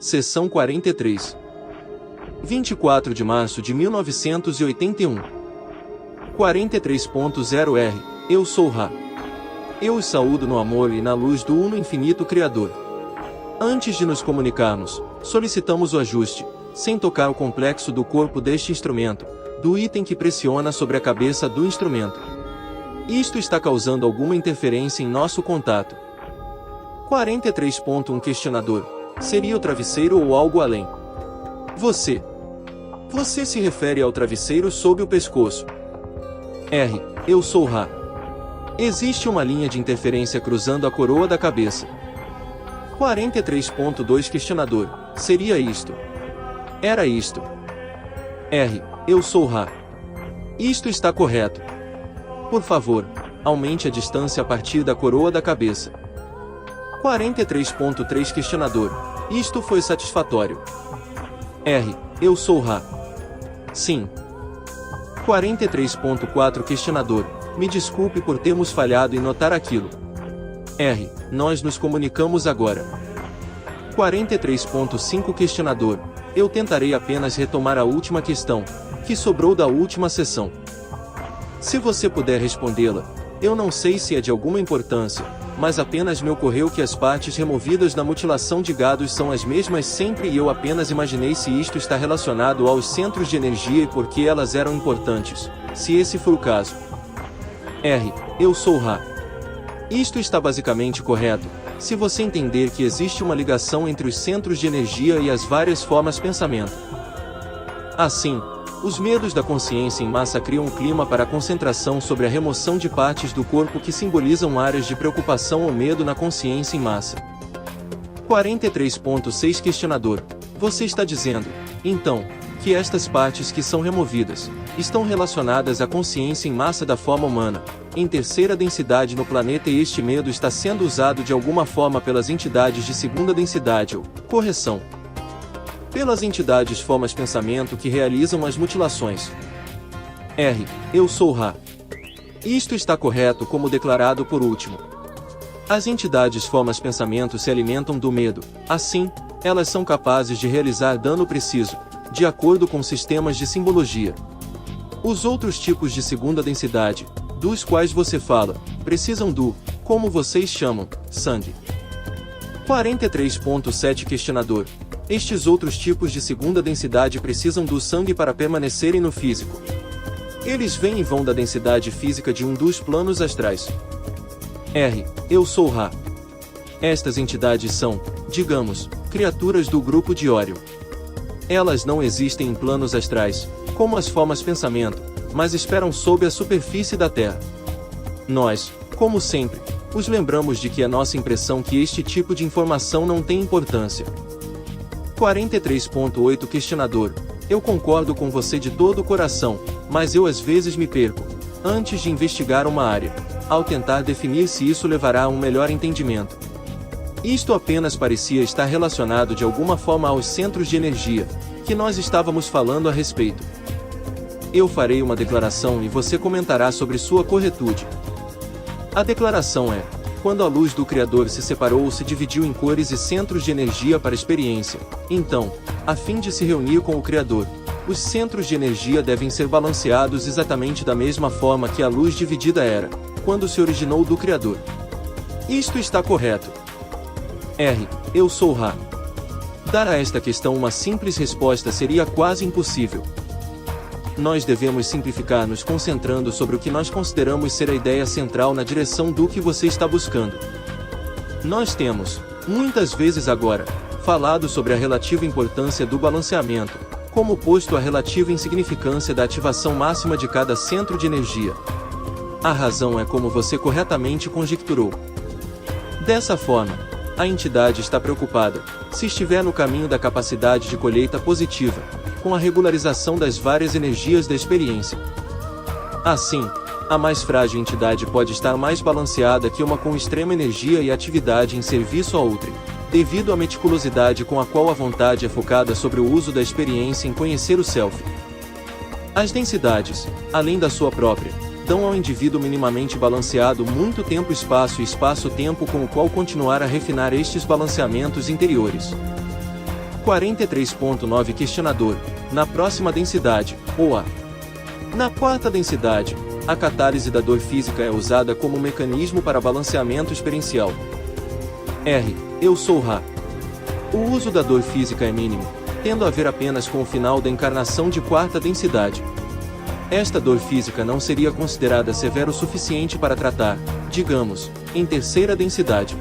Seção 43. 24 de março de 1981. 43.0R. Eu sou Ra. Eu os saúdo no amor e na luz do Uno Infinito Criador. Antes de nos comunicarmos, solicitamos o ajuste, sem tocar o complexo do corpo deste instrumento, do item que pressiona sobre a cabeça do instrumento. Isto está causando alguma interferência em nosso contato. 43.1 Questionador. Seria o travesseiro ou algo além? Você se refere ao travesseiro sob o pescoço. R. Eu sou Ra. Existe uma linha de interferência cruzando a coroa da cabeça. 43.2 Questionador. Seria isto? Era isto? R. Eu sou Ra. Isto está correto. Por favor, aumente a distância a partir da coroa da cabeça. 43.3 Questionador. Isto foi satisfatório. R. Eu sou Ra. Sim. 43.4 Questionador. Me desculpe por termos falhado em notar aquilo. R. Nós nos comunicamos agora. 43.5 Questionador. Eu tentarei apenas retomar a última questão, que sobrou da última sessão. Se você puder respondê-la, eu não sei se é de alguma importância, mas apenas me ocorreu que as partes removidas na mutilação de gados são as mesmas sempre e eu apenas imaginei se isto está relacionado aos centros de energia e por que elas eram importantes, se esse for o caso. R. Eu sou Ra. Isto está basicamente correto, se você entender que existe uma ligação entre os centros de energia e as várias formas pensamento. Assim, os medos da consciência em massa criam um clima para a concentração sobre a remoção de partes do corpo que simbolizam áreas de preocupação ou medo na consciência em massa. 43.6 Questionador. Você está dizendo, então, que estas partes que são removidas, estão relacionadas à consciência em massa da forma humana, em terceira densidade no planeta e este medo está sendo usado de alguma forma pelas entidades de segunda densidade ou, correção, pelas entidades formas pensamento que realizam as mutilações. R. Eu sou Ra. Isto está correto como declarado por último. As entidades formas pensamento se alimentam do medo, assim, elas são capazes de realizar dano preciso, de acordo com sistemas de simbologia. Os outros tipos de segunda densidade, dos quais você fala, precisam do, como vocês chamam, sangue. 43.7 Questionador. Estes outros tipos de segunda densidade precisam do sangue para permanecerem no físico. Eles vêm e vão da densidade física de um dos planos astrais. R. Eu sou Ra. Estas entidades são, digamos, criaturas do grupo de Órion. Elas não existem em planos astrais, como as formas pensamento, mas esperam sob a superfície da Terra. Nós, como sempre, os lembramos de que é nossa impressão que este tipo de informação não tem importância. 43.8 Questionador. Eu concordo com você de todo o coração, mas eu às vezes me perco, antes de investigar uma área, ao tentar definir se isso levará a um melhor entendimento. Isto apenas parecia estar relacionado de alguma forma aos centros de energia, que nós estávamos falando a respeito. Eu farei uma declaração e você comentará sobre sua corretude. A declaração é: quando a luz do Criador se separou ou se dividiu em cores e centros de energia para a experiência, então, a fim de se reunir com o Criador, os centros de energia devem ser balanceados exatamente da mesma forma que a luz dividida era, quando se originou do Criador. Isto está correto. R. Eu sou Ra. Dar a esta questão uma simples resposta seria quase impossível. Nós devemos simplificar nos concentrando sobre o que nós consideramos ser a ideia central na direção do que você está buscando. Nós temos, muitas vezes agora, falado sobre a relativa importância do balanceamento, como oposto à relativa insignificância da ativação máxima de cada centro de energia. A razão é como você corretamente conjecturou. Dessa forma, a entidade está preocupada, se estiver no caminho da capacidade de colheita positiva, com a regularização das várias energias da experiência. Assim, a mais frágil entidade pode estar mais balanceada que uma com extrema energia e atividade em serviço a outrem, devido à meticulosidade com a qual a vontade é focada sobre o uso da experiência em conhecer o Self. As densidades, além da sua própria, dão ao indivíduo minimamente balanceado muito tempo-espaço e espaço-tempo com o qual continuar a refinar estes balanceamentos interiores. 43.9 Questionador. Na próxima densidade, ou A. Na quarta densidade, a catálise da dor física é usada como mecanismo para balanceamento experiencial. R. Eu sou Ra. O uso da dor física é mínimo, tendo a ver apenas com o final da encarnação de quarta densidade. Esta dor física não seria considerada severa o suficiente para tratar, digamos, em terceira densidade.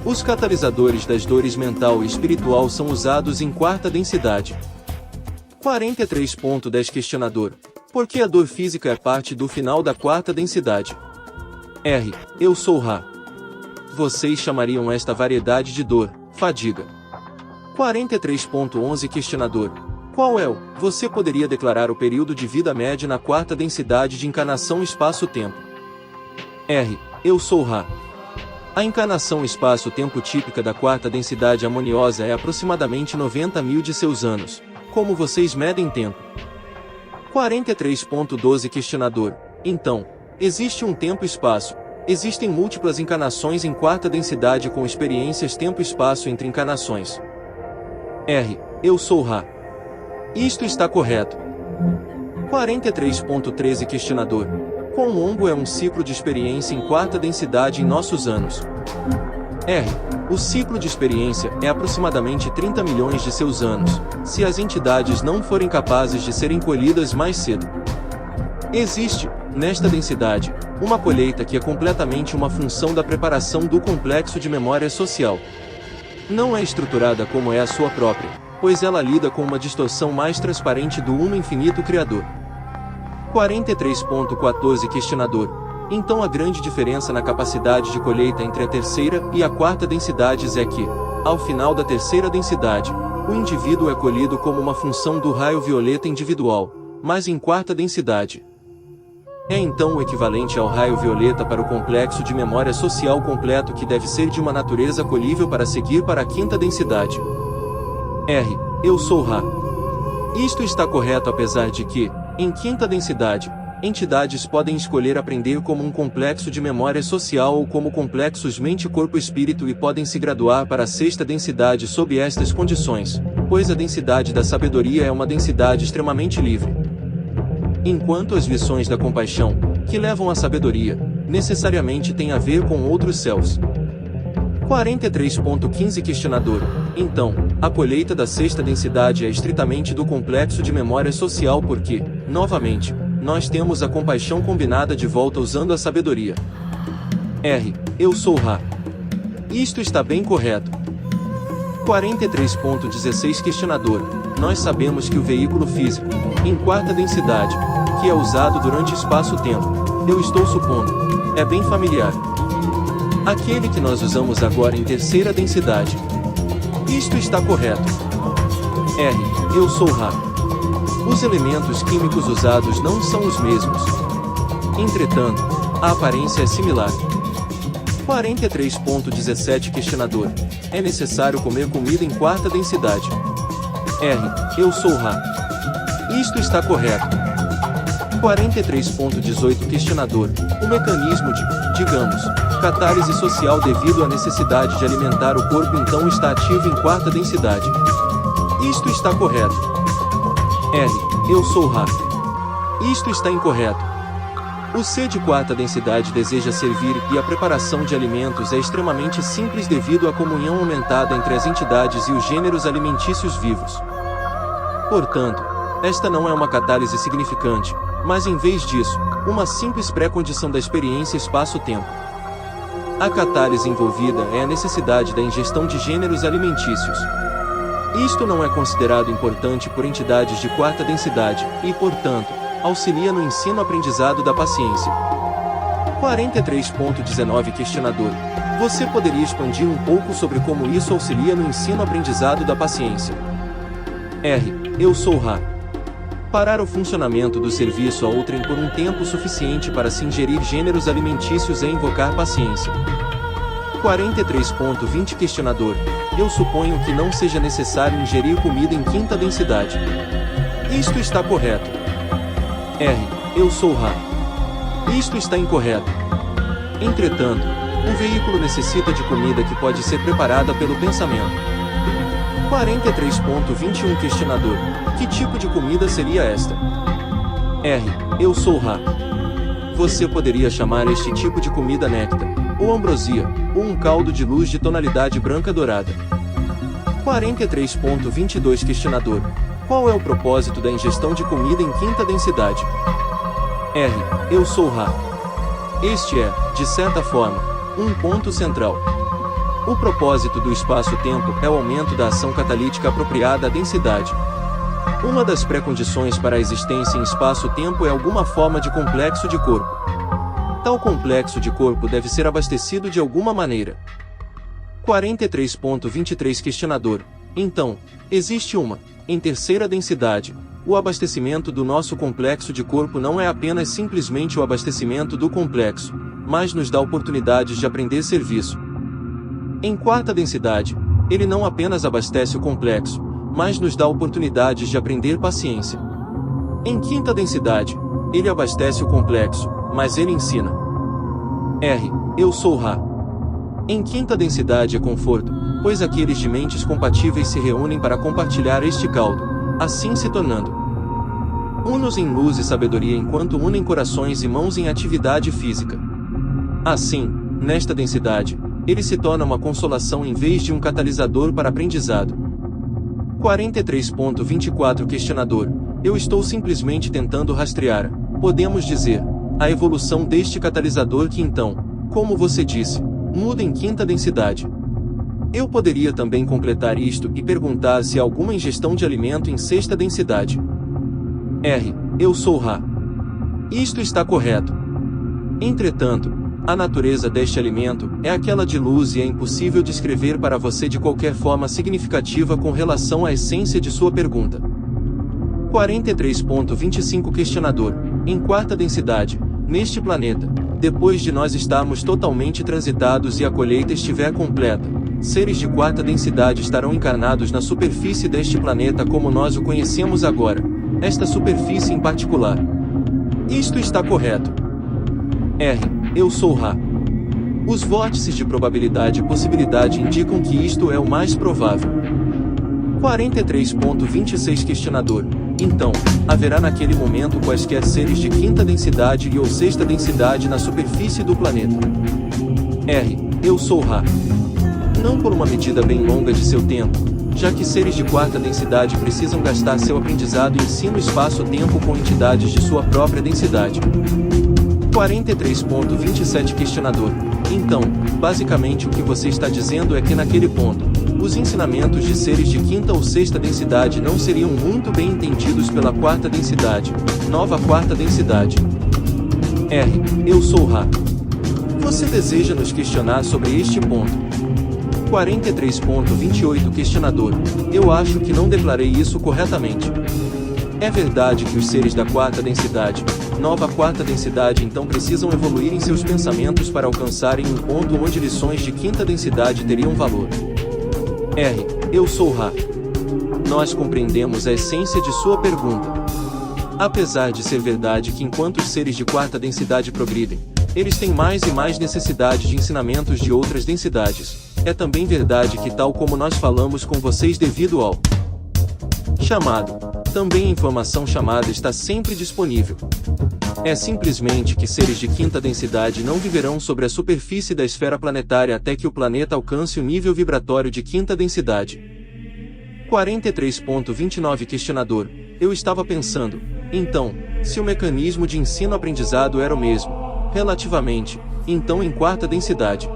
Os catalisadores das dores mental e espiritual são usados em quarta densidade. 43.10 Questionador. Por que a dor física é parte do final da quarta densidade? R. Eu sou Ra. Vocês chamariam esta variedade de dor, fadiga. 43.11 Questionador. Qual é o? Você poderia declarar o período de vida médio na quarta densidade de encarnação espaço-tempo? R. Eu sou Ra. A encarnação espaço-tempo típica da quarta densidade harmoniosa é aproximadamente 90.000 de seus anos. Como vocês medem tempo? 43.12 Questionador. Então, existe um tempo-espaço. Existem múltiplas encarnações em quarta densidade com experiências tempo-espaço entre encarnações. R. Eu sou Ra. Isto está correto. 43.13 Questionador. Quão longo é um ciclo de experiência em quarta densidade em nossos anos? R. O ciclo de experiência é aproximadamente 30 milhões de seus anos, se as entidades não forem capazes de serem colhidas mais cedo. Existe, nesta densidade, uma colheita que é completamente uma função da preparação do complexo de memória social. Não é estruturada como é a sua própria, pois ela lida com uma distorção mais transparente do Uno infinito Criador. 43.14 Questionador. Então a grande diferença na capacidade de colheita entre a terceira e a quarta densidades é que, ao final da terceira densidade, o indivíduo é colhido como uma função do raio violeta individual, mas em quarta densidade é então o equivalente ao raio violeta para o complexo de memória social completo que deve ser de uma natureza colhível para seguir para a quinta densidade. R. Eu sou Ra. Isto está correto apesar de que, em quinta densidade, entidades podem escolher aprender como um complexo de memória social ou como complexos mente-corpo-espírito e podem se graduar para a sexta densidade sob estas condições, pois a densidade da sabedoria é uma densidade extremamente livre. Enquanto as lições da compaixão, que levam à sabedoria, necessariamente têm a ver com outros céus. 43.15 Questionador. Então, a colheita da sexta densidade é estritamente do complexo de memória social porque, novamente, nós temos a compaixão combinada de volta usando a sabedoria. R. Eu sou Ra. Isto está bem correto. 43.16 Questionador. Nós sabemos que o veículo físico, em quarta densidade, que é usado durante espaço-tempo, eu estou supondo, é bem familiar. Aquele que nós usamos agora em terceira densidade. Isto está correto. R. Eu sou Ra. Os elementos químicos usados não são os mesmos. Entretanto, a aparência é similar. 43.17 Questionador. É necessário comer comida em quarta densidade. R. Eu sou Ra. Isto está correto. 43.18 Questionador. O mecanismo de, digamos, catálise social devido à necessidade de alimentar o corpo então está ativo em quarta densidade. Isto está correto. R. Eu sou Ra. Isto está incorreto. O ser de quarta densidade deseja servir e a preparação de alimentos é extremamente simples devido à comunhão aumentada entre as entidades e os gêneros alimentícios vivos. Portanto, esta não é uma catálise significante, mas em vez disso, uma simples pré-condição da experiência espaço-tempo. A catálise envolvida é a necessidade da ingestão de gêneros alimentícios. Isto não é considerado importante por entidades de quarta densidade e, portanto, auxilia no ensino-aprendizado da paciência. 43.19 Questionador. Você poderia expandir um pouco sobre como isso auxilia no ensino-aprendizado da paciência? R. Eu sou Ra. Parar o funcionamento do serviço a outrem por um tempo suficiente para se ingerir gêneros alimentícios é invocar paciência. 43.20 Questionador. Eu suponho que não seja necessário ingerir comida em quinta densidade. Isto está correto. R. Eu sou Ra. Isto está incorreto. Entretanto, um veículo necessita de comida que pode ser preparada pelo pensamento. 43.21 Questionador: que tipo de comida seria esta? R. Eu sou Ra. Você poderia chamar este tipo de comida néctar, ou ambrosia, ou um caldo de luz de tonalidade branca dourada. 43.22 Questionador: qual é o propósito da ingestão de comida em quinta densidade? R. Eu sou Ra. Este é, de certa forma, um ponto central. O propósito do espaço-tempo é o aumento da ação catalítica apropriada à densidade. Uma das pré-condições para a existência em espaço-tempo é alguma forma de complexo de corpo. Tal complexo de corpo deve ser abastecido de alguma maneira. 43.23 Questionador: então, existe uma, em terceira densidade. O abastecimento do nosso complexo de corpo não é apenas simplesmente o abastecimento do complexo, mas nos dá oportunidades de aprender serviço. Em quarta densidade, ele não apenas abastece o complexo, mas nos dá oportunidades de aprender paciência. Em quinta densidade, ele abastece o complexo, mas ele ensina. R. Eu sou Ra. Em quinta densidade é conforto, pois aqueles de mentes compatíveis se reúnem para compartilhar este caldo, assim se tornando unos em luz e sabedoria enquanto unem corações e mãos em atividade física. Assim, nesta densidade, ele se torna uma consolação em vez de um catalisador para aprendizado. 43.24 Questionador: eu estou simplesmente tentando rastrear, podemos dizer, a evolução deste catalisador que então, como você disse, muda em quinta densidade. Eu poderia também completar isto e perguntar se há alguma ingestão de alimento em sexta densidade. R. Eu sou Ra. Isto está correto. Entretanto, a natureza deste alimento é aquela de luz e é impossível descrever para você de qualquer forma significativa com relação à essência de sua pergunta. 43.25 Questionador: em quarta densidade, neste planeta, depois de nós estarmos totalmente transitados e a colheita estiver completa, seres de quarta densidade estarão encarnados na superfície deste planeta como nós o conhecemos agora, esta superfície em particular. Isto está correto. R. Eu sou Ra. Os vórtices de probabilidade e possibilidade indicam que isto é o mais provável. 43.26 Questionador: então, haverá naquele momento quaisquer seres de quinta densidade e ou sexta densidade na superfície do planeta? R. Eu sou Ra. Não por uma medida bem longa de seu tempo, já que seres de quarta densidade precisam gastar seu aprendizado e ensino espaço-tempo com entidades de sua própria densidade. 43.27 Questionador: então, basicamente o que você está dizendo é que naquele ponto, os ensinamentos de seres de quinta ou sexta densidade não seriam muito bem entendidos pela quarta densidade, nova quarta densidade. R. Eu sou Ra. Você deseja nos questionar sobre este ponto? 43.28 Questionador: eu acho que não declarei isso corretamente. É verdade que os seres da quarta densidade, nova quarta densidade então precisam evoluir em seus pensamentos para alcançarem um ponto onde lições de quinta densidade teriam valor. R. Eu sou Ra. Nós compreendemos a essência de sua pergunta. Apesar de ser verdade que enquanto os seres de quarta densidade progridem, eles têm mais e mais necessidade de ensinamentos de outras densidades, é também verdade que tal como nós falamos com vocês devido ao chamado, também a informação chamada está sempre disponível. É simplesmente que seres de quinta densidade não viverão sobre a superfície da esfera planetária até que o planeta alcance o nível vibratório de quinta densidade. 43.29 Questionador: eu estava pensando, então, se o mecanismo de ensino-aprendizado era o mesmo, relativamente, então em quarta densidade.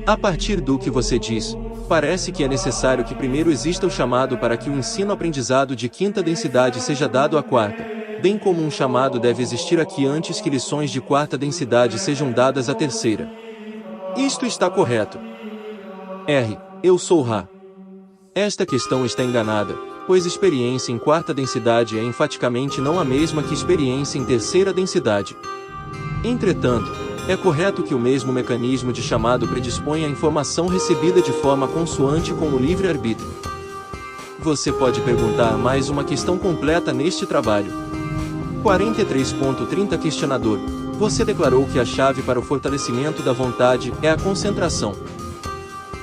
A partir do que você diz, parece que é necessário que primeiro exista o chamado para que o ensino-aprendizado de quinta densidade seja dado à quarta, bem como um chamado deve existir aqui antes que lições de quarta densidade sejam dadas à terceira. Isto está correto. R. Eu sou Ra. Esta questão está enganada, pois experiência em quarta densidade é enfaticamente não a mesma que experiência em terceira densidade. Entretanto, é correto que o mesmo mecanismo de chamado predispõe a informação recebida de forma consoante com o livre-arbítrio. Você pode perguntar mais uma questão completa neste trabalho. 43.30 Questionador: você declarou que a chave para o fortalecimento da vontade é a concentração.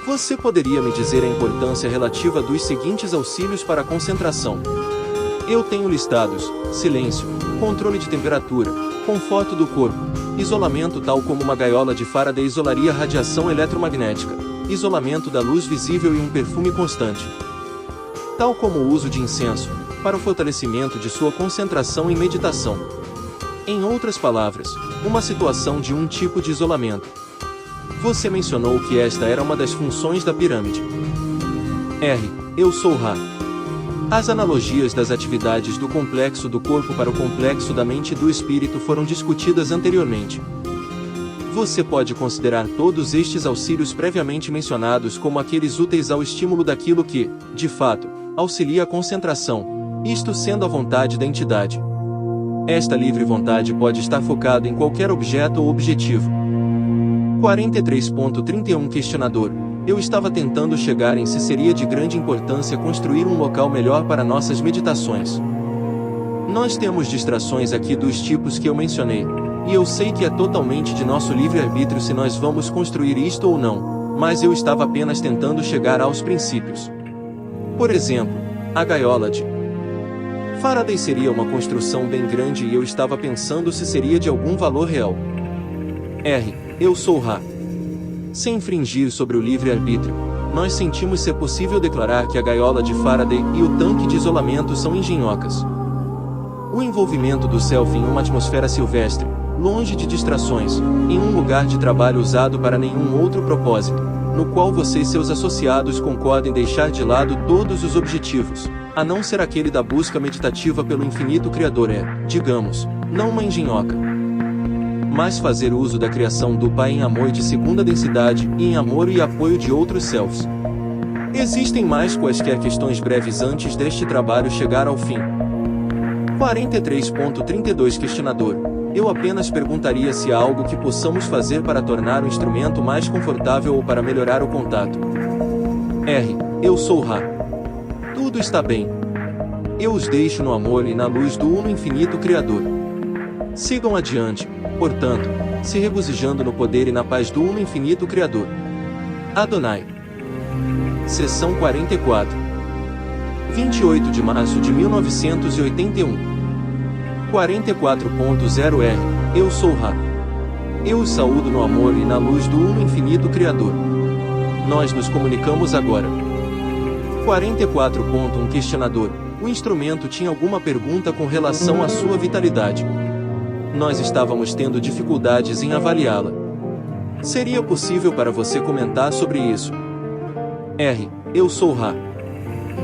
Você poderia me dizer a importância relativa dos seguintes auxílios para a concentração? Eu tenho listados: silêncio, controle de temperatura, conforto do corpo, isolamento tal como uma gaiola de Faraday isolaria a radiação eletromagnética, isolamento da luz visível e um perfume constante. Tal como o uso de incenso, para o fortalecimento de sua concentração e meditação. Em outras palavras, uma situação de um tipo de isolamento. Você mencionou que esta era uma das funções da pirâmide. R. Eu sou Ra. As analogias das atividades do complexo do corpo para o complexo da mente e do espírito foram discutidas anteriormente. Você pode considerar todos estes auxílios previamente mencionados como aqueles úteis ao estímulo daquilo que, de fato, auxilia a concentração, isto sendo a vontade da entidade. Esta livre vontade pode estar focada em qualquer objeto ou objetivo. 43.31 Questionador. Eu estava tentando chegar em se seria de grande importância construir um local melhor para nossas meditações. Nós temos distrações aqui dos tipos que eu mencionei, e eu sei que é totalmente de nosso livre-arbítrio se nós vamos construir isto ou não, mas eu estava apenas tentando chegar aos princípios. Por exemplo, a gaiola de Faraday seria uma construção bem grande e eu estava pensando se seria de algum valor real. R. Eu sou Ra. Sem infringir sobre o livre-arbítrio, nós sentimos ser possível declarar que a gaiola de Faraday e o tanque de isolamento são engenhocas. O envolvimento do self em uma atmosfera silvestre, longe de distrações, em um lugar de trabalho usado para nenhum outro propósito, no qual você e seus associados concordem deixar de lado todos os objetivos, a não ser aquele da busca meditativa pelo infinito Criador é, digamos, não uma engenhoca, mas fazer uso da criação do Pai em amor de segunda densidade e em amor e apoio de outros selves. Existem mais quaisquer questões breves antes deste trabalho chegar ao fim. 43.32 Questionador. Eu apenas perguntaria se há algo que possamos fazer para tornar o instrumento mais confortável ou para melhorar o contato. R. Eu sou Ra. Tudo está bem. Eu os deixo no amor e na luz do Uno Infinito Criador. Sigam adiante, portanto, se regozijando no poder e na paz do Uno Infinito Criador. Adonai. Seção 44. 28 de março de 1981. 44.0R. Eu sou Ra. Eu os saúdo no amor e na luz do Uno Infinito Criador. Nós nos comunicamos agora. 44.1 Questionador. O instrumento tinha alguma pergunta com relação à sua vitalidade. Nós estávamos tendo dificuldades em avaliá-la. Seria possível para você comentar sobre isso? R. Eu sou Ra.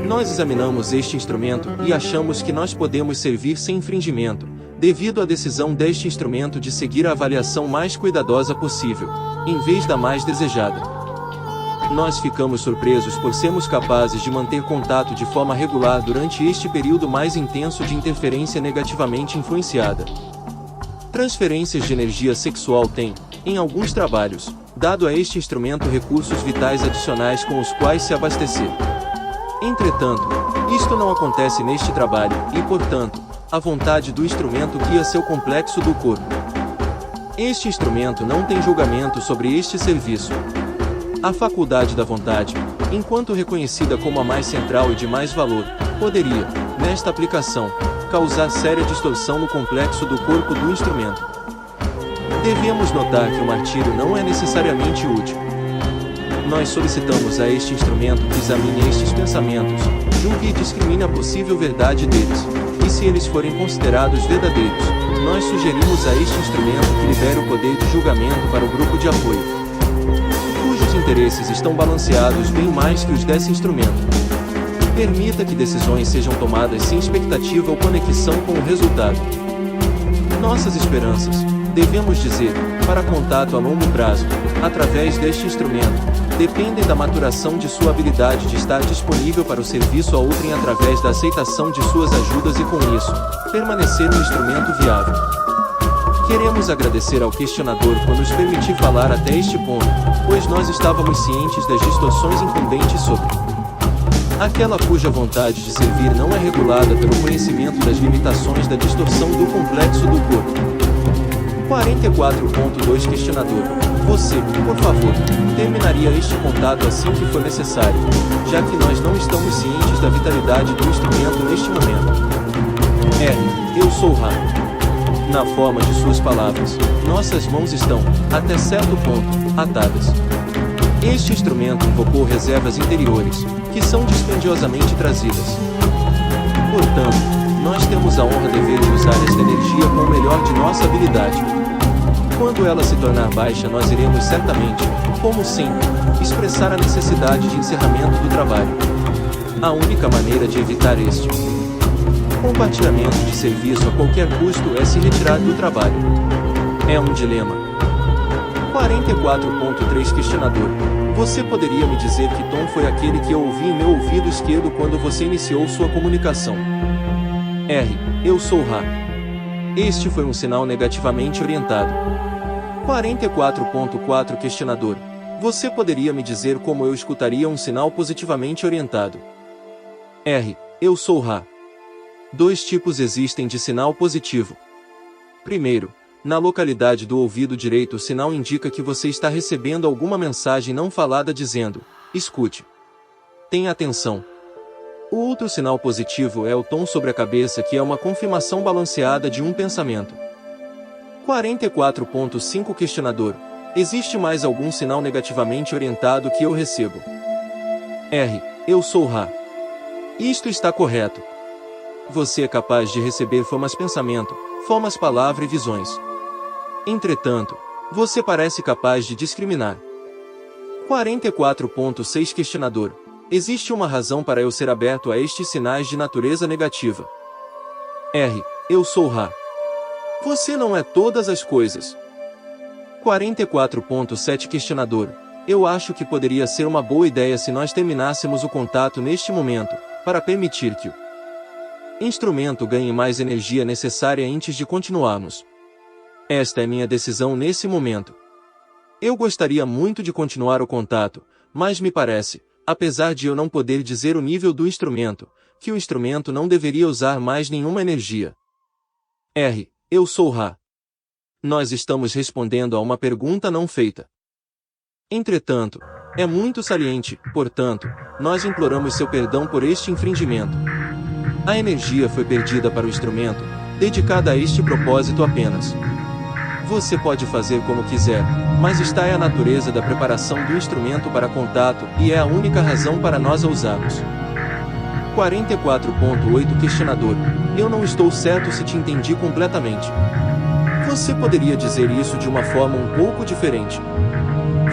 Nós examinamos este instrumento e achamos que nós podemos servir sem infringimento, devido à decisão deste instrumento de seguir a avaliação mais cuidadosa possível, em vez da mais desejada. Nós ficamos surpresos por sermos capazes de manter contato de forma regular durante este período mais intenso de interferência negativamente influenciada. Transferências de energia sexual têm, em alguns trabalhos, dado a este instrumento recursos vitais adicionais com os quais se abastecer. Entretanto, isto não acontece neste trabalho, e portanto, a vontade do instrumento guia seu complexo do corpo. Este instrumento não tem julgamento sobre este serviço. A faculdade da vontade, enquanto reconhecida como a mais central e de mais valor, poderia, nesta aplicação, causar séria distorção no complexo do corpo do instrumento. Devemos notar que o martírio não é necessariamente útil. Nós solicitamos a este instrumento que examine estes pensamentos, julgue e discrimine a possível verdade deles, e se eles forem considerados verdadeiros, nós sugerimos a este instrumento que libere o poder de julgamento para o grupo de apoio, cujos interesses estão balanceados bem mais que os desse instrumento. Permita que decisões sejam tomadas sem expectativa ou conexão com o resultado. Nossas esperanças, devemos dizer, para contato a longo prazo, através deste instrumento, dependem da maturação de sua habilidade de estar disponível para o serviço a outrem através da aceitação de suas ajudas e com isso, permanecer um instrumento viável. Queremos agradecer ao questionador por nos permitir falar até este ponto, pois nós estávamos cientes das distorções incumbentes sobre aquela cuja vontade de servir não é regulada pelo conhecimento das limitações da distorção do complexo do corpo. 44.2 Questionador. Você, por favor, terminaria este contato assim que for necessário, já que nós não estamos cientes da vitalidade do instrumento neste momento. Eu sou Ra. Na forma de suas palavras, nossas mãos estão, até certo ponto, atadas. Este instrumento invocou reservas interiores, que são dispendiosamente trazidas. Portanto, nós temos a honra dever de usar esta energia com o melhor de nossa habilidade. Quando ela se tornar baixa, nós iremos certamente, como sempre, expressar a necessidade de encerramento do trabalho. A única maneira de evitar este compartilhamento de serviço a qualquer custo é se retirar do trabalho. É um dilema. 44.3 Questionador. Você poderia me dizer que tom foi aquele que eu ouvi em meu ouvido esquerdo quando você iniciou sua comunicação? Eu sou Ra. Este foi um sinal negativamente orientado. 44.4 Questionador. Você poderia me dizer como eu escutaria um sinal positivamente orientado? Eu sou Ra. Dois tipos existem de sinal positivo. Primeiro, na localidade do ouvido direito o sinal indica que você está recebendo alguma mensagem não falada dizendo, escute. Tenha atenção. O outro sinal positivo é o tom sobre a cabeça, que é uma confirmação balanceada de um pensamento. 44.5 Questionador. Existe mais algum sinal negativamente orientado que eu recebo? Eu sou Ra. Isto está correto. Você é capaz de receber formas pensamento, formas palavra e visões. Entretanto, você parece capaz de discriminar. 44.6 Questionador. Existe uma razão para eu ser aberto a estes sinais de natureza negativa? Eu sou Ra. Você não é todas as coisas. 44.7 Questionador. Eu acho que poderia ser uma boa ideia se nós terminássemos o contato neste momento, para permitir que o instrumento ganhe mais energia necessária antes de continuarmos. Esta é minha decisão nesse momento. Eu gostaria muito de continuar o contato, mas me parece, apesar de eu não poder dizer o nível do instrumento, que o instrumento não deveria usar mais nenhuma energia. Eu sou Ra. Nós estamos respondendo a uma pergunta não feita. Entretanto, é muito saliente, portanto, nós imploramos seu perdão por este infringimento. A energia foi perdida para o instrumento, dedicada a este propósito apenas. Você pode fazer como quiser, mas esta é a natureza da preparação do instrumento para contato, e é a única razão para nós a usarmos. 44.8 Questionador. Eu não estou certo se te entendi completamente. Você poderia dizer isso de uma forma um pouco diferente?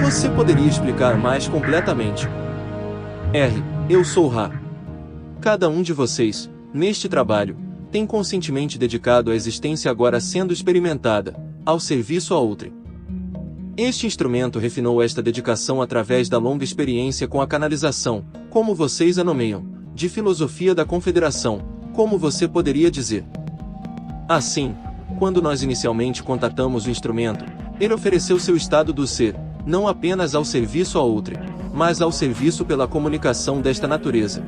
Você poderia explicar mais completamente? Eu sou Ra. Cada um de vocês, neste trabalho, tem conscientemente dedicado a existência agora sendo experimentada, ao serviço a outrem. Este instrumento refinou esta dedicação através da longa experiência com a canalização, como vocês a nomeiam, de filosofia da confederação, como você poderia dizer. Assim, quando nós inicialmente contatamos o instrumento, ele ofereceu seu estado do ser, não apenas ao serviço a outrem, mas ao serviço pela comunicação desta natureza.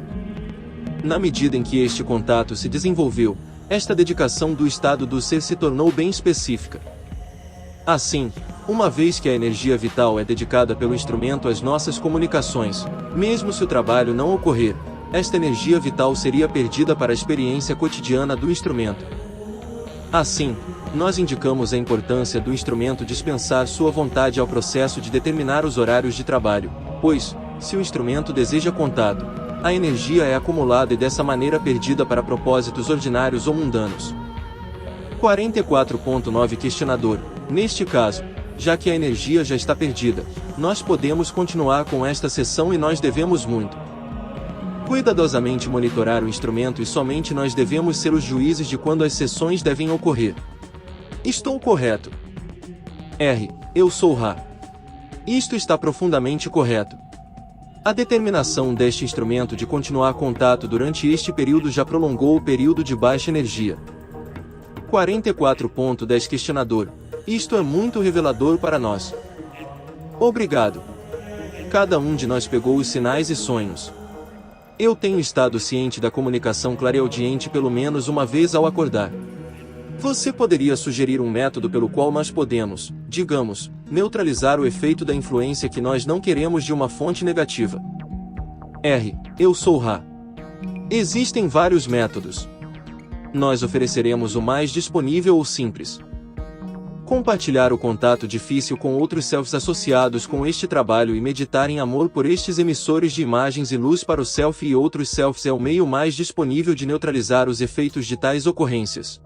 Na medida em que este contato se desenvolveu, esta dedicação do estado do ser se tornou bem específica. Assim, uma vez que a energia vital é dedicada pelo instrumento às nossas comunicações, mesmo se o trabalho não ocorrer, esta energia vital seria perdida para a experiência cotidiana do instrumento. Assim, nós indicamos a importância do instrumento dispensar sua vontade ao processo de determinar os horários de trabalho, pois, se o instrumento deseja contato, a energia é acumulada e dessa maneira perdida para propósitos ordinários ou mundanos. 44.9 Questionador. Neste caso, já que a energia já está perdida, nós podemos continuar com esta sessão e nós devemos muito cuidadosamente monitorar o instrumento e somente nós devemos ser os juízes de quando as sessões devem ocorrer. Estou correto? Eu sou Ra. Isto está profundamente correto. A determinação deste instrumento de continuar contato durante este período já prolongou o período de baixa energia. 44.10 Questionador. Isto é muito revelador para nós. Obrigado. Cada um de nós pegou os sinais e sonhos. Eu tenho estado ciente da comunicação clareaudiente pelo menos uma vez ao acordar. Você poderia sugerir um método pelo qual nós podemos, digamos, neutralizar o efeito da influência que nós não queremos de uma fonte negativa? R. Eu sou Ra. Existem vários métodos. Nós ofereceremos o mais disponível ou simples. Compartilhar o contato difícil com outros selfies associados com este trabalho e meditar em amor por estes emissores de imagens e luz para o selfie e outros selfies é o meio mais disponível de neutralizar os efeitos de tais ocorrências.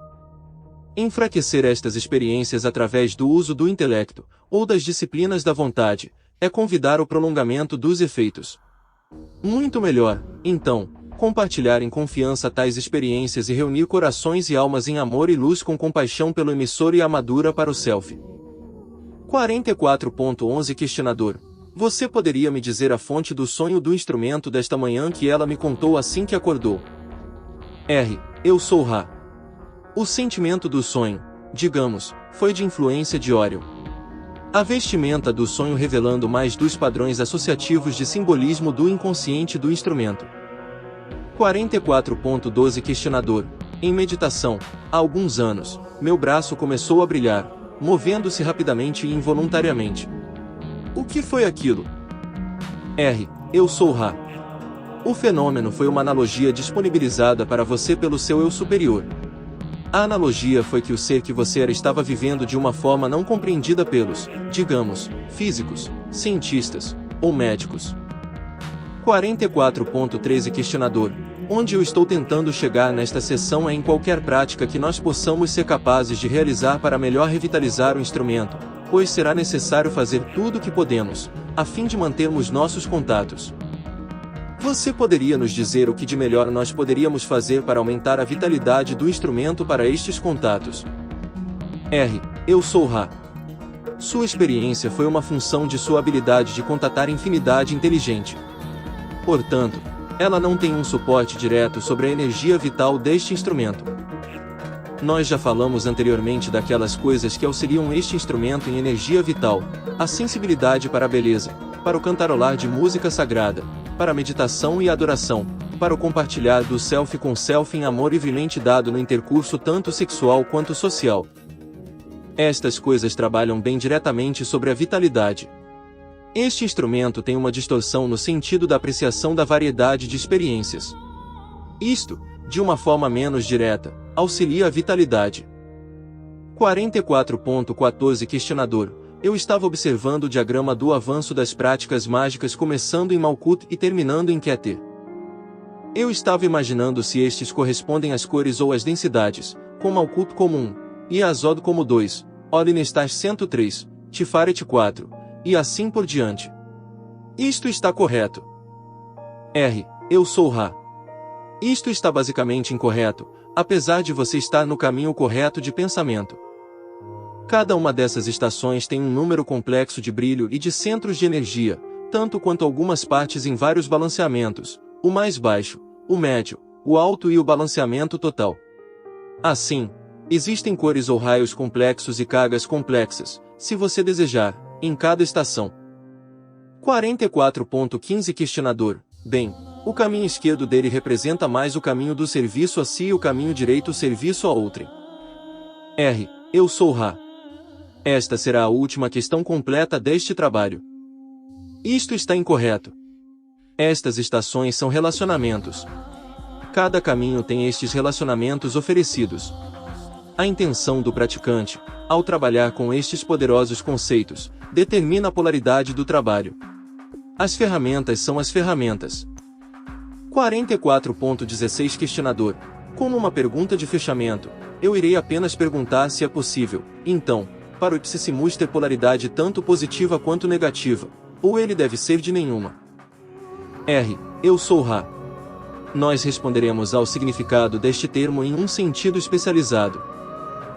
Enfraquecer estas experiências através do uso do intelecto, ou das disciplinas da vontade, é convidar o prolongamento dos efeitos. Muito melhor, então, compartilhar em confiança tais experiências e reunir corações e almas em amor e luz com compaixão pelo emissor e amadura para o selfie. 44.11 Questionador. Você poderia me dizer a fonte do sonho do instrumento desta manhã que ela me contou assim que acordou? R. Eu sou Ra. O sentimento do sonho, digamos, foi de influência de Orion. A vestimenta do sonho revelando mais dos padrões associativos de simbolismo do inconsciente do instrumento. 44.12 Questionador. Em meditação, há alguns anos, meu braço começou a brilhar, movendo-se rapidamente e involuntariamente. O que foi aquilo? R. Eu sou Ra. O fenômeno foi uma analogia disponibilizada para você pelo seu eu superior. A analogia foi que o ser que você era estava vivendo de uma forma não compreendida pelos, digamos, físicos, cientistas ou médicos. 44.13 Questionador. Onde eu estou tentando chegar nesta sessão é em qualquer prática que nós possamos ser capazes de realizar para melhor revitalizar o instrumento, pois será necessário fazer tudo o que podemos, a fim de mantermos nossos contatos. Você poderia nos dizer o que de melhor nós poderíamos fazer para aumentar a vitalidade do instrumento para estes contatos? R. Eu sou Ra. Sua experiência foi uma função de sua habilidade de contatar infinidade inteligente. Portanto, ela não tem um suporte direto sobre a energia vital deste instrumento. Nós já falamos anteriormente daquelas coisas que auxiliam este instrumento em energia vital, a sensibilidade para a beleza, para o cantarolar de música sagrada, para a meditação e adoração, para o compartilhar do selfie com selfie em amor livremente dado no intercurso tanto sexual quanto social. Estas coisas trabalham bem diretamente sobre a vitalidade. Este instrumento tem uma distorção no sentido da apreciação da variedade de experiências. Isto, de uma forma menos direta, auxilia a vitalidade. 44.14 Questionador. Eu estava observando o diagrama do avanço das práticas mágicas começando em Malkuth e terminando em Keter. Eu estava imaginando se estes correspondem às cores ou às densidades, com Malkuth como 1, e Azod como 2, Orinestar 103, Tiferet 4, e assim por diante. Isto está correto. R. Eu sou Ra. Isto está basicamente incorreto, apesar de você estar no caminho correto de pensamento. Cada uma dessas estações tem um número complexo de brilho e de centros de energia, tanto quanto algumas partes em vários balanceamentos, o mais baixo, o médio, o alto e o balanceamento total. Assim, existem cores ou raios complexos e cargas complexas, se você desejar, em cada estação. 44.15 Questionador. Bem, o caminho esquerdo dele representa mais o caminho do serviço a si e o caminho direito o serviço a outrem. R. Eu sou Ra. Esta será a última questão completa deste trabalho. Isto está incorreto. Estas estações são relacionamentos. Cada caminho tem estes relacionamentos oferecidos. A intenção do praticante, ao trabalhar com estes poderosos conceitos, determina a polaridade do trabalho. As ferramentas são as ferramentas. 44.16 Questionador. Como uma pergunta de fechamento, eu irei apenas perguntar se é possível, então, para o Ipsissimus ter polaridade tanto positiva quanto negativa, ou ele deve ser de nenhuma. R. Eu sou Ra. Nós responderemos ao significado deste termo em um sentido especializado.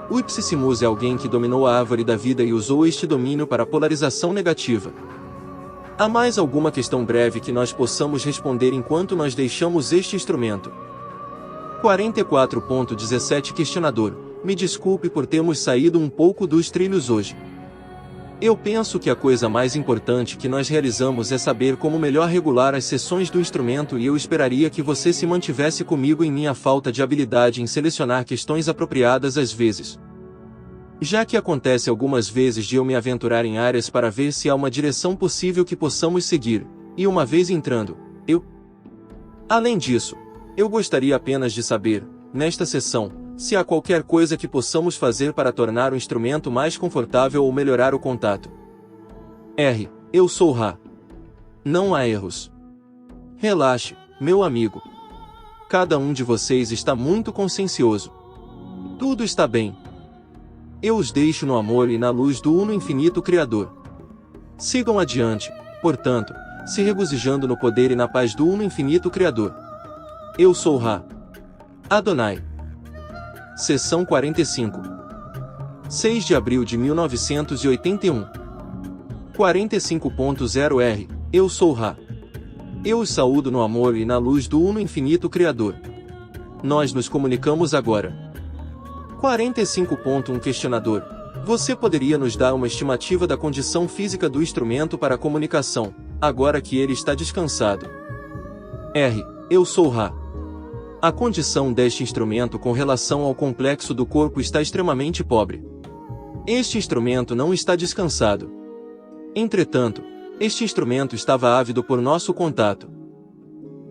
O Ipsissimus é alguém que dominou a árvore da vida e usou este domínio para a polarização negativa. Há mais alguma questão breve que nós possamos responder enquanto nós deixamos este instrumento? 44.17 Questionador. Me desculpe por termos saído um pouco dos trilhos hoje. Eu penso que a coisa mais importante que nós realizamos é saber como melhor regular as seções do instrumento e eu esperaria que você se mantivesse comigo em minha falta de habilidade em selecionar questões apropriadas às vezes. Já que acontece algumas vezes de eu me aventurar em áreas para ver se há uma direção possível que possamos seguir, e uma vez entrando, Além disso, eu gostaria apenas de saber, nesta sessão, se há qualquer coisa que possamos fazer para tornar o instrumento mais confortável ou melhorar o contato. Eu sou Ra. Não há erros. Relaxe, meu amigo. Cada um de vocês está muito consciencioso. Tudo está bem. Eu os deixo no amor e na luz do Uno Infinito Criador. Sigam adiante, portanto, se regozijando no poder e na paz do Uno Infinito Criador. Eu sou Ra. Adonai. Seção 45. 6 de abril de 1981. 45.0R. Eu sou Ra. Eu os saúdo no amor e na luz do Uno Infinito Criador. Nós nos comunicamos agora. 45.1 Questionador. Você poderia nos dar uma estimativa da condição física do instrumento para a comunicação, agora que ele está descansado? Eu sou Ra. A condição deste instrumento com relação ao complexo do corpo está extremamente pobre. Este instrumento não está descansado. Entretanto, este instrumento estava ávido por nosso contato.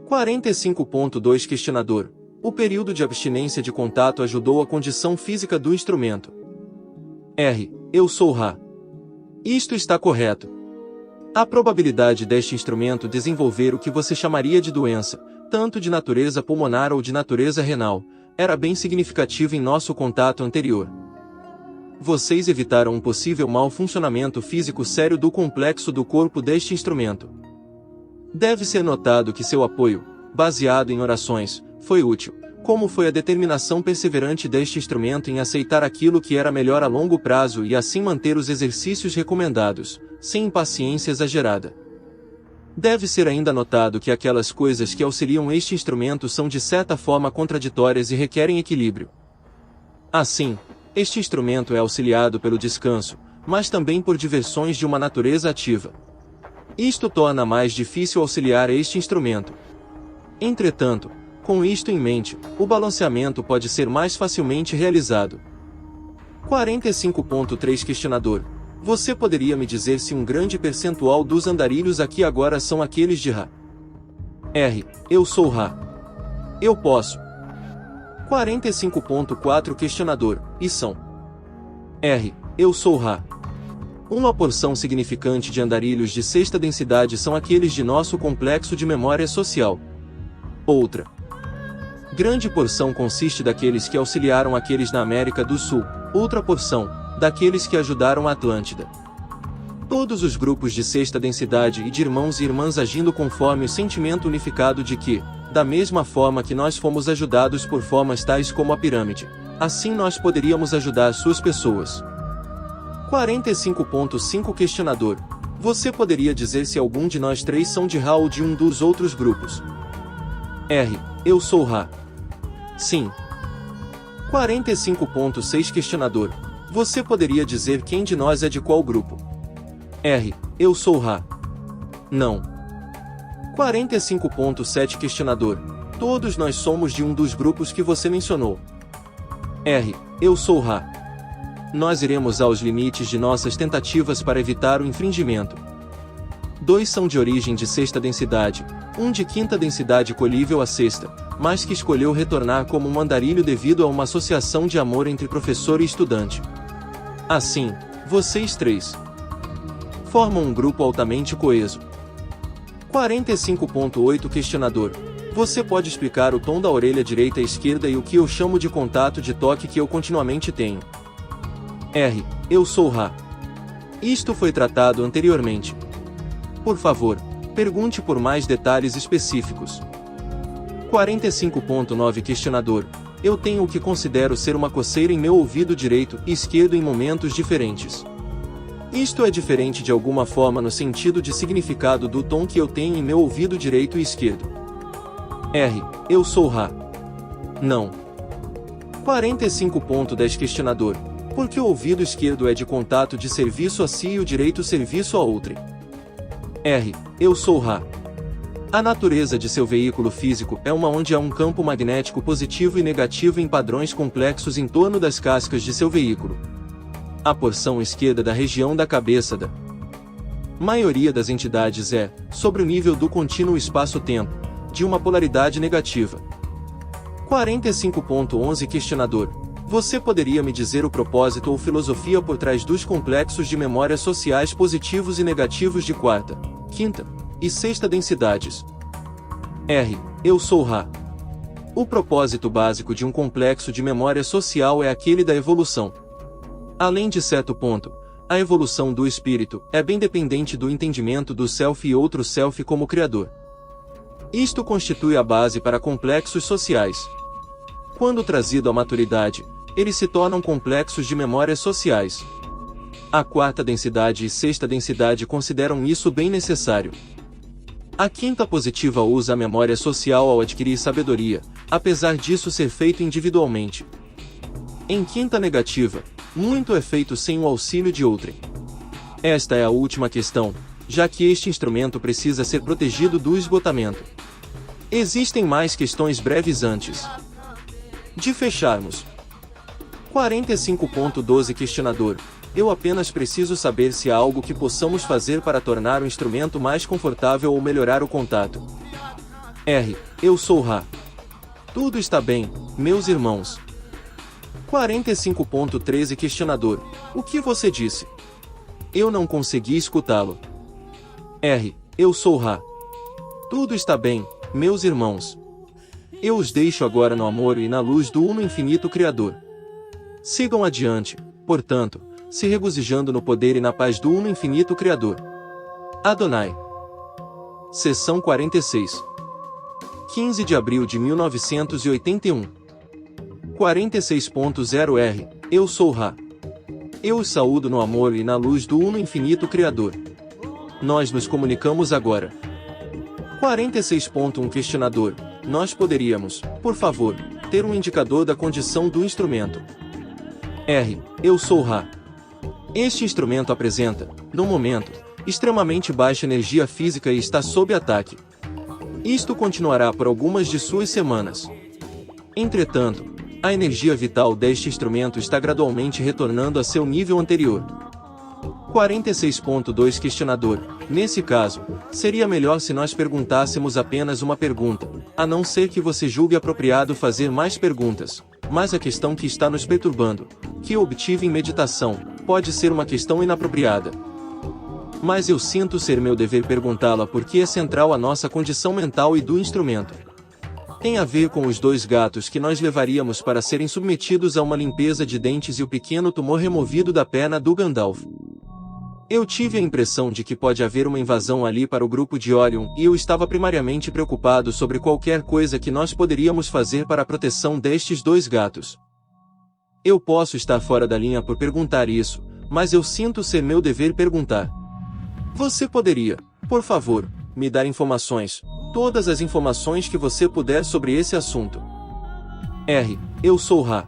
45.2 Questionador. O período de abstinência de contato ajudou a condição física do instrumento. Eu sou Ra. Isto está correto. A probabilidade deste instrumento desenvolver o que você chamaria de doença, tanto de natureza pulmonar ou de natureza renal, era bem significativa em nosso contato anterior. Vocês evitaram um possível mau funcionamento físico sério do complexo do corpo deste instrumento. Deve ser notado que seu apoio, baseado em orações, foi útil, como foi a determinação perseverante deste instrumento em aceitar aquilo que era melhor a longo prazo e assim manter os exercícios recomendados, sem impaciência exagerada. Deve ser ainda notado que aquelas coisas que auxiliam este instrumento são de certa forma contraditórias e requerem equilíbrio. Assim, este instrumento é auxiliado pelo descanso, mas também por diversões de uma natureza ativa. Isto torna mais difícil auxiliar este instrumento. Entretanto, com isto em mente, o balanceamento pode ser mais facilmente realizado. 45.3 Questionador. Você poderia me dizer se um grande percentual dos andarilhos aqui agora são aqueles de Ra? Eu sou Ra. Eu posso. 45.4 Questionador. E são? Eu sou Ra. Uma porção significante de andarilhos de sexta densidade são aqueles de nosso complexo de memória social. Outra grande porção consiste daqueles que auxiliaram aqueles na América do Sul, outra porção, daqueles que ajudaram a Atlântida. Todos os grupos de sexta densidade e de irmãos e irmãs agindo conforme o sentimento unificado de que, da mesma forma que nós fomos ajudados por formas tais como a pirâmide, assim nós poderíamos ajudar suas pessoas. 45.5 Questionador. Você poderia dizer se algum de nós três são de Ra ou de um dos outros grupos? Eu sou Ra. Sim. 45.6 Questionador. Você poderia dizer quem de nós é de qual grupo? Eu sou Ra. Não. 45.7 Questionador. Todos nós somos de um dos grupos que você mencionou. Eu sou Ra. Nós iremos aos limites de nossas tentativas para evitar o infringimento. 2 são de origem de sexta densidade, um de quinta densidade colível à sexta, mas que escolheu retornar como um andarilho devido a uma associação de amor entre professor e estudante. Assim, vocês três formam um grupo altamente coeso. 45.8 Questionador. Você pode explicar o tom da orelha direita e esquerda e o que eu chamo de contato de toque que eu continuamente tenho? Eu sou Ra. Isto foi tratado anteriormente. Por favor, pergunte por mais detalhes específicos. 45.9 Questionador. Eu tenho o que considero ser uma coceira em meu ouvido direito e esquerdo em momentos diferentes. Isto é diferente de alguma forma no sentido de significado do tom que eu tenho em meu ouvido direito e esquerdo? Eu sou Ra. Não. 45.10 Questionador. Porque o ouvido esquerdo é de contato de serviço a si e o direito serviço a outrem. R. Eu sou Ra. A natureza de seu veículo físico é uma onde há um campo magnético positivo e negativo em padrões complexos em torno das cascas de seu veículo. A porção esquerda da região da cabeça da maioria das entidades é, sobre o nível do contínuo espaço-tempo, de uma polaridade negativa. 45.11 Questionador. Você poderia me dizer o propósito ou filosofia por trás dos complexos de memórias sociais positivos e negativos de quarta, quinta e sexta densidades? R. Eu sou Ra. O propósito básico de um complexo de memória social é aquele da evolução. Além de certo ponto, a evolução do espírito é bem dependente do entendimento do self e outro self como criador. Isto constitui a base para complexos sociais. Quando trazido à maturidade, eles se tornam complexos de memórias sociais. A quarta densidade e sexta densidade consideram isso bem necessário. A quinta positiva usa a memória social ao adquirir sabedoria, apesar disso ser feito individualmente. Em quinta negativa, muito é feito sem o auxílio de outrem. Esta é a última questão, já que este instrumento precisa ser protegido do esgotamento. Existem mais questões breves antes de fecharmos. 45.12 Questionador. Eu apenas preciso saber se há algo que possamos fazer para tornar o instrumento mais confortável ou melhorar o contato. R. Eu sou Ra. Tudo está bem, meus irmãos. 45.13 Questionador. O que você disse? Eu não consegui escutá-lo. R. Eu sou Ra. Tudo está bem, meus irmãos. Eu os deixo agora no amor e na luz do Uno Infinito Criador. Sigam adiante, portanto, se regozijando no poder e na paz do Uno Infinito Criador. Adonai. Seção 46. 15 de abril de 1981. 46.0 R. Eu sou Ra. Eu os saúdo no amor e na luz do Uno Infinito Criador. Nós nos comunicamos agora. 46.1 Questionador. Nós poderíamos, por favor, ter um indicador da condição do instrumento. R. Eu sou Ra. Este instrumento apresenta, no momento, extremamente baixa energia física e está sob ataque. Isto continuará por algumas de suas semanas. Entretanto, a energia vital deste instrumento está gradualmente retornando a seu nível anterior. 46.2 Questionador. Nesse caso, seria melhor se nós perguntássemos apenas uma pergunta, a não ser que você julgue apropriado fazer mais perguntas. Mas a questão que está nos perturbando, que eu obtive em meditação, pode ser uma questão inapropriada. Mas eu sinto ser meu dever perguntá-la porque é central à nossa condição mental e do instrumento. Tem a ver com os 2 gatos que nós levaríamos para serem submetidos a uma limpeza de dentes e o pequeno tumor removido da perna do Gandalf. Eu tive a impressão de que pode haver uma invasão ali para o grupo de Orion e eu estava primariamente preocupado sobre qualquer coisa que nós poderíamos fazer para a proteção destes 2 gatos. Eu posso estar fora da linha por perguntar isso, mas eu sinto ser meu dever perguntar. Você poderia, por favor, me dar informações, todas as informações que você puder sobre esse assunto. R. Eu sou Ra.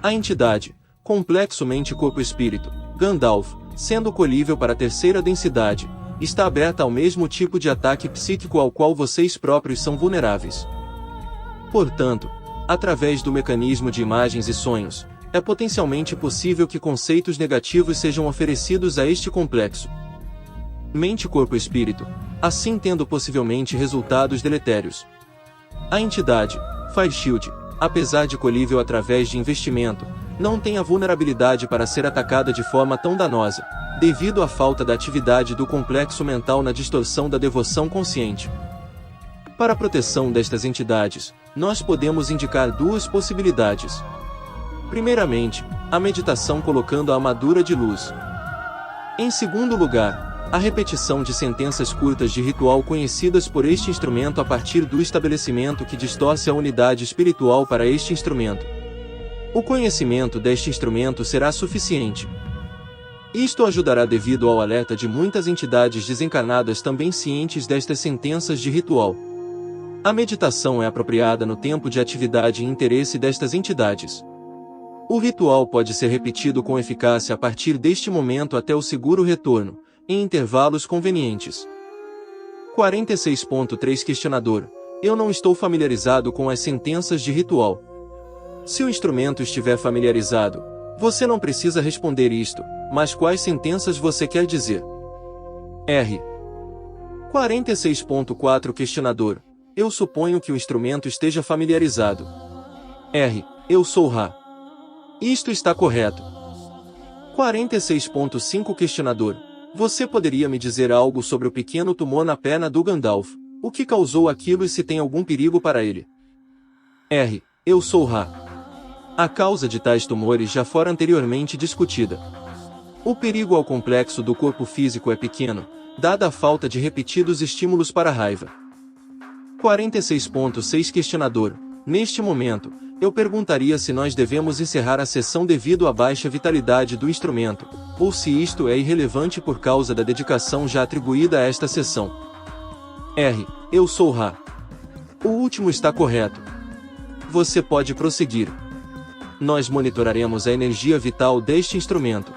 A entidade, complexo mente-corpo-espírito, Gandalf, sendo colível para a terceira densidade, está aberta ao mesmo tipo de ataque psíquico ao qual vocês próprios são vulneráveis. Portanto, através do mecanismo de imagens e sonhos, é potencialmente possível que conceitos negativos sejam oferecidos a este complexo. Mente-corpo-espírito, assim tendo possivelmente resultados deletérios. A entidade, Fire Shield, apesar de colível através de investimento, não tem a vulnerabilidade para ser atacada de forma tão danosa, devido à falta da atividade do complexo mental na distorção da devoção consciente. Para a proteção destas entidades, nós podemos indicar 2 possibilidades. Primeiramente, a meditação colocando a armadura de luz. Em segundo lugar, a repetição de sentenças curtas de ritual conhecidas por este instrumento a partir do estabelecimento que distorce a unidade espiritual para este instrumento. O conhecimento deste instrumento será suficiente. Isto ajudará devido ao alerta de muitas entidades desencarnadas também cientes destas sentenças de ritual. A meditação é apropriada no tempo de atividade e interesse destas entidades. O ritual pode ser repetido com eficácia a partir deste momento até o seguro retorno, em intervalos convenientes. 46.3 Questionador: eu não estou familiarizado com as sentenças de ritual. Se o instrumento estiver familiarizado, você não precisa responder isto, mas quais sentenças você quer dizer? R. 46.4 Questionador: eu suponho que o instrumento esteja familiarizado. R. Eu sou Ra. Isto está correto. 46.5 Questionador: você poderia me dizer algo sobre o pequeno tumor na perna do Gandalf? O que causou aquilo e se tem algum perigo para ele? R. Eu sou Ra. A causa de tais tumores já fora anteriormente discutida. O perigo ao complexo do corpo físico é pequeno, dada a falta de repetidos estímulos para a raiva. 46.6 Questionador: neste momento, eu perguntaria se nós devemos encerrar a sessão devido à baixa vitalidade do instrumento, ou se isto é irrelevante por causa da dedicação já atribuída a esta sessão. R. Eu sou Ra. O último está correto. Você pode prosseguir. Nós monitoraremos a energia vital deste instrumento.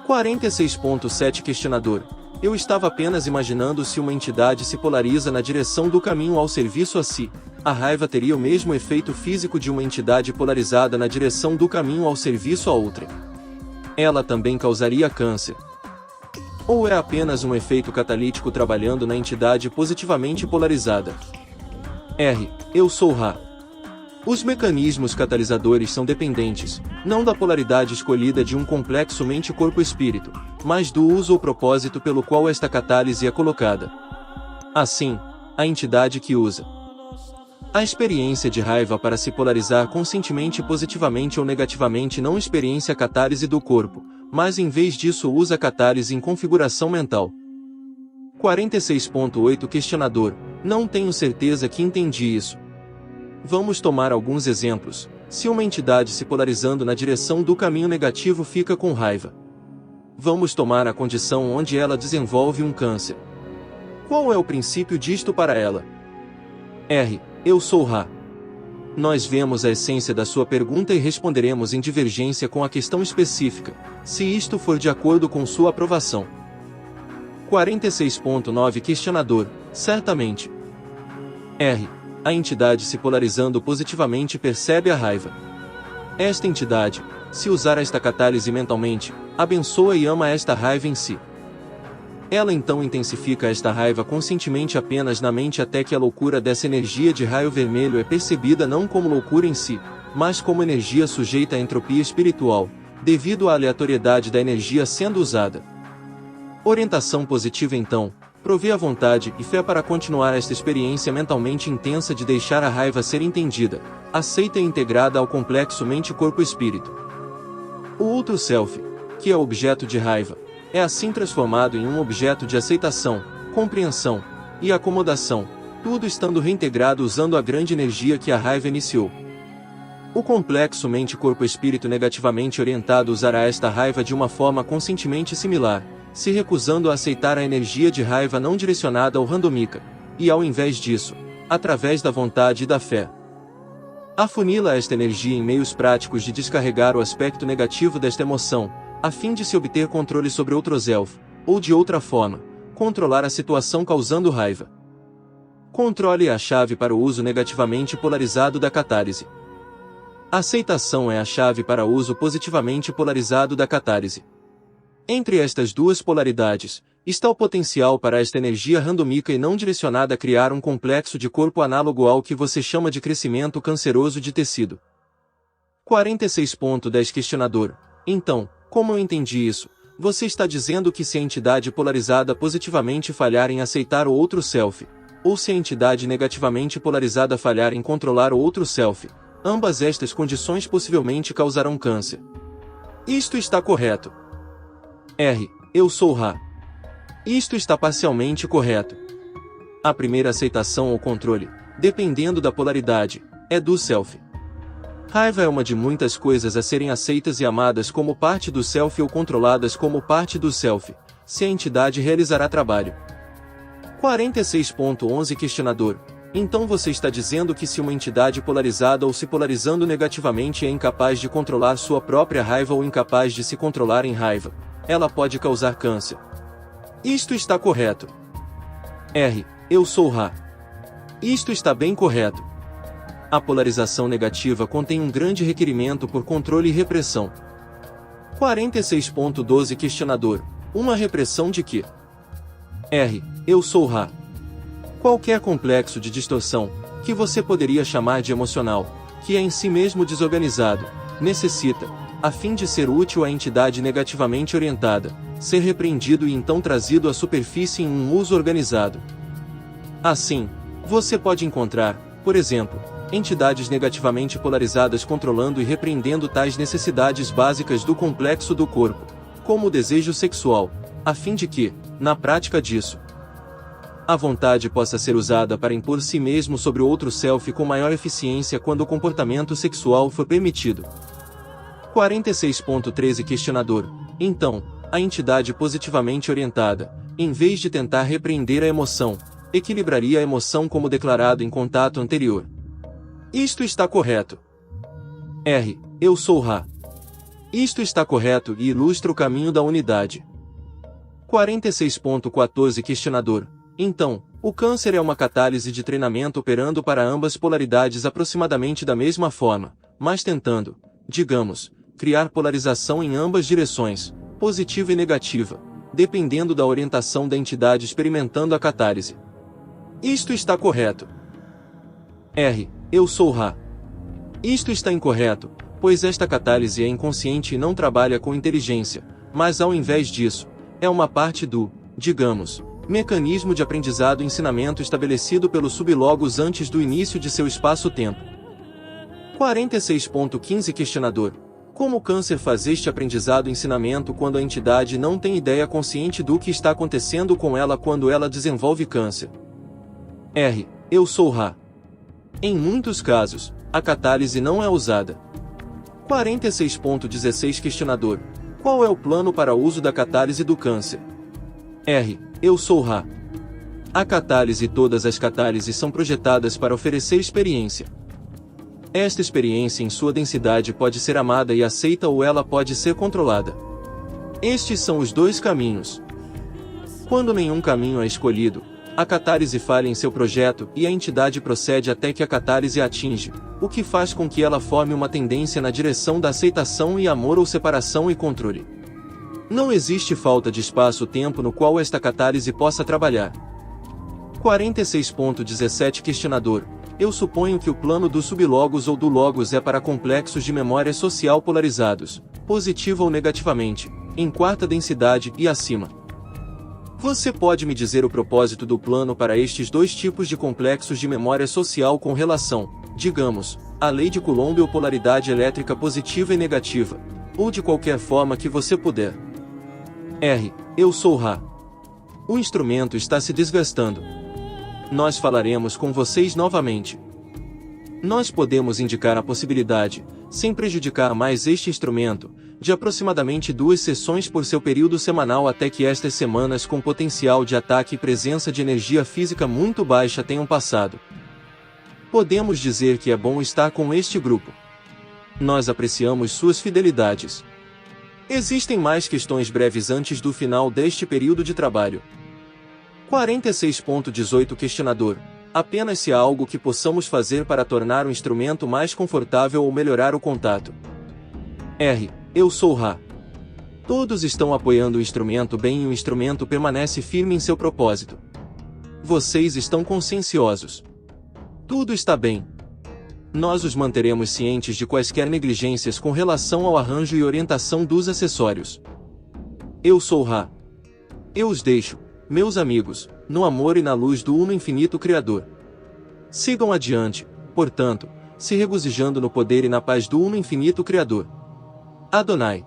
46.7 Questionador: eu estava apenas imaginando se uma entidade se polariza na direção do caminho ao serviço a si. A raiva teria o mesmo efeito físico de uma entidade polarizada na direção do caminho ao serviço a outra. Ela também causaria câncer. Ou é apenas um efeito catalítico trabalhando na entidade positivamente polarizada? R. Eu sou Ra. Os mecanismos catalisadores são dependentes, não da polaridade escolhida de um complexo mente-corpo-espírito, mas do uso ou propósito pelo qual esta catálise é colocada. Assim, a entidade que usa a experiência de raiva para se polarizar conscientemente positivamente ou negativamente não experiencia a catálise do corpo, mas em vez disso usa a catálise em configuração mental. 46.8 Questionador: não tenho certeza que entendi isso. Vamos tomar alguns exemplos. Se uma entidade se polarizando na direção do caminho negativo fica com raiva. Vamos tomar a condição onde ela desenvolve um câncer. Qual é o princípio disto para ela? R. Eu sou Ra. Nós vemos a essência da sua pergunta e responderemos em divergência com a questão específica, se isto for de acordo com sua aprovação. 46.9 Questionador: certamente. R. A entidade se polarizando positivamente percebe a raiva. Esta entidade, se usar esta catálise mentalmente, abençoa e ama esta raiva em si. Ela então intensifica esta raiva conscientemente apenas na mente até que a loucura dessa energia de raio vermelho é percebida não como loucura em si, mas como energia sujeita à entropia espiritual, devido à aleatoriedade da energia sendo usada. Orientação positiva então provê a vontade e fé para continuar esta experiência mentalmente intensa de deixar a raiva ser entendida, aceita e integrada ao complexo mente-corpo-espírito. O outro self, que é o objeto de raiva, é assim transformado em um objeto de aceitação, compreensão e acomodação, tudo estando reintegrado usando a grande energia que a raiva iniciou. O complexo mente-corpo-espírito negativamente orientado usará esta raiva de uma forma conscientemente similar, se recusando a aceitar a energia de raiva não direcionada ao randomica, e ao invés disso, através da vontade e da fé, afunila esta energia em meios práticos de descarregar o aspecto negativo desta emoção, a fim de se obter controle sobre outros elfos, ou de outra forma, controlar a situação causando raiva. Controle é a chave para o uso negativamente polarizado da catálise. Aceitação é a chave para o uso positivamente polarizado da catálise. Entre estas duas polaridades, está o potencial para esta energia randomica e não direcionada a criar um complexo de corpo análogo ao que você chama de crescimento canceroso de tecido. 46.10 Questionador: então, como eu entendi isso, você está dizendo que se a entidade polarizada positivamente falhar em aceitar o outro self, ou se a entidade negativamente polarizada falhar em controlar o outro self, ambas estas condições possivelmente causarão câncer. Isto está correto. R. Eu sou Ra. Isto está parcialmente correto. A primeira aceitação ou controle, dependendo da polaridade, é do self. Raiva é uma de muitas coisas a serem aceitas e amadas como parte do self ou controladas como parte do self, se a entidade realizará trabalho. 46.11 Questionador: Então você está dizendo que se uma entidade polarizada ou se polarizando negativamente é incapaz de controlar sua própria raiva ou incapaz de se controlar em raiva, ela pode causar câncer. Isto está correto. R. Eu sou Ra. Isto está bem correto. A polarização negativa contém um grande requerimento por controle e repressão. 46.12 Questionador. Uma repressão de quê? R. Eu sou Ra. Qualquer complexo de distorção, que você poderia chamar de emocional, que é em si mesmo desorganizado, necessita, a fim de ser útil à entidade negativamente orientada, ser repreendido e então trazido à superfície em um uso organizado. Assim, você pode encontrar, por exemplo, entidades negativamente polarizadas controlando e repreendendo tais necessidades básicas do complexo do corpo, como o desejo sexual, a fim de que, na prática disso, a vontade possa ser usada para impor si mesmo sobre o outro self com maior eficiência quando o comportamento sexual for permitido. 46.13 Questionador. Então, a entidade positivamente orientada, em vez de tentar repreender a emoção, equilibraria a emoção como declarado em contato anterior. Isto está correto. R. Eu sou Ra. Isto está correto e ilustra o caminho da unidade. 46.14 Questionador. Então, o câncer é uma catálise de treinamento operando para ambas polaridades aproximadamente da mesma forma, mas tentando, digamos, criar polarização em ambas direções, positiva e negativa, dependendo da orientação da entidade experimentando a catálise. Isto está correto. R. Eu sou Ra. Isto está incorreto, pois esta catálise é inconsciente e não trabalha com inteligência, mas ao invés disso, é uma parte do, digamos, mecanismo de aprendizado e ensinamento estabelecido pelo sublogos antes do início de seu espaço-tempo. 46.15 Questionador. Como o câncer faz este aprendizado e ensinamento quando a entidade não tem ideia consciente do que está acontecendo com ela quando ela desenvolve câncer? R. Eu sou Ra. Em muitos casos, a catálise não é usada. 46.16 Questionador. Qual é o plano para o uso da catálise do câncer? R. Eu sou Ra. A catálise e todas as catálises são projetadas para oferecer experiência. Esta experiência em sua densidade pode ser amada e aceita ou ela pode ser controlada. Estes são os dois caminhos. Quando nenhum caminho é escolhido, a catálise falha em seu projeto e a entidade procede até que a catálise a atinge, o que faz com que ela forme uma tendência na direção da aceitação e amor ou separação e controle. Não existe falta de espaço-tempo no qual esta catálise possa trabalhar. 46.17 Questionador. Eu suponho que o plano do sublogos ou do logos é para complexos de memória social polarizados, positiva ou negativamente, em quarta densidade e acima. Você pode me dizer o propósito do plano para estes dois tipos de complexos de memória social com relação, digamos, à lei de Coulomb ou polaridade elétrica positiva e negativa, ou de qualquer forma que você puder? R. Eu sou Ra. O instrumento está se desgastando. Nós falaremos com vocês novamente. Nós podemos indicar a possibilidade, sem prejudicar mais este instrumento, de aproximadamente 2 sessões por seu período semanal até que estas semanas com potencial de ataque e presença de energia física muito baixa tenham passado. Podemos dizer que é bom estar com este grupo. Nós apreciamos suas fidelidades. Existem mais questões breves antes do final deste período de trabalho. 46.18 Questionador. Apenas se há algo que possamos fazer para tornar o instrumento mais confortável ou melhorar o contato. R. Eu sou Ra. Todos estão apoiando o instrumento bem e o instrumento permanece firme em seu propósito. Vocês estão conscienciosos. Tudo está bem. Nós os manteremos cientes de quaisquer negligências com relação ao arranjo e orientação dos acessórios. Eu sou Ra. Eu os deixo, meus amigos, no amor e na luz do Uno Infinito Criador. Sigam adiante, portanto, se regozijando no poder e na paz do Uno Infinito Criador. Adonai.